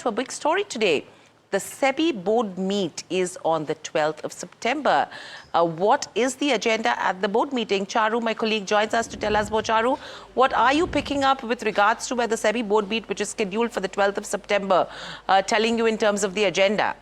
to a big story today. The SEBI board meet is on the 12th of September. What is the agenda at the board meeting? Charu, my colleague, joins us to tell us more. Charu, what are you picking up with regards to where the SEBI board meet, which is scheduled for the 12th of September, telling you in terms of the agenda?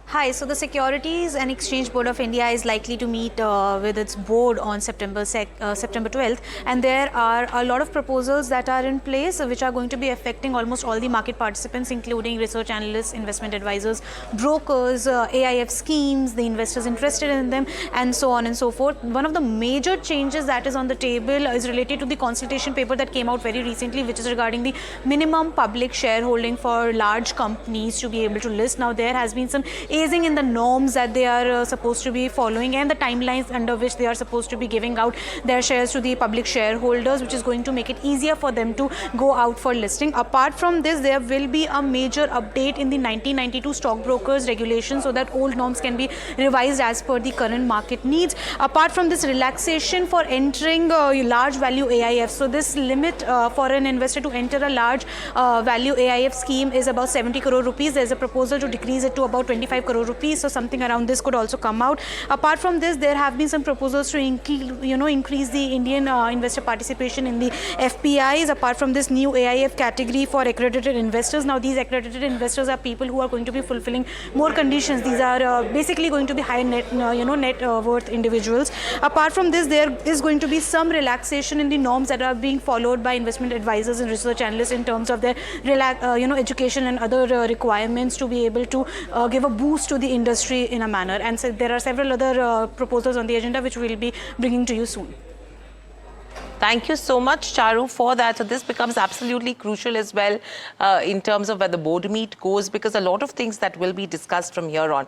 Hi, so the Securities and Exchange Board of India is likely to meet with its board on September 12th, and there are a lot of proposals that are in place which are going to be affecting almost all the market participants, including research analysts, investment advisors, brokers, AIF schemes, the investors interested in them, and so on and so forth. One of the major changes that is on the table is related to the consultation paper that came out very recently, which is regarding the minimum public shareholding for large companies to be able to list. Now, there has been some easing in the norms that they are supposed to be following and the timelines under which they are supposed to be giving out their shares to the public shareholders, which is going to make it easier for them to go out for listing. Apart from this, there will be a major update in the 1992 stockbrokers regulation so that old norms can be revised as per the current market needs. Apart from this, relaxation for entering large value AIFs. So this limit for an investor to enter a large value AIF scheme is about 70 crore rupees. There's a proposal to decrease it to about 25 crore rupees, so something around this could also come out. Apart from this, there have been some proposals to increase the Indian investor participation in the FPIs. Apart from this, new AIF category for accredited investors. Now, these accredited investors are people who are going to be fulfilling more conditions. These are basically going to be high net worth individuals. Apart from this, there is going to be some relaxation in the norms that are being followed by investment advisors and research analysts in terms of their education and other requirements to be able to give a boost to the industry in a manner. And so there are several other proposals on the agenda which we will be bringing to you soon. Thank you so much, Charu, for that. So this becomes absolutely crucial as well in terms of where the board meet goes, because a lot of things that will be discussed from here on.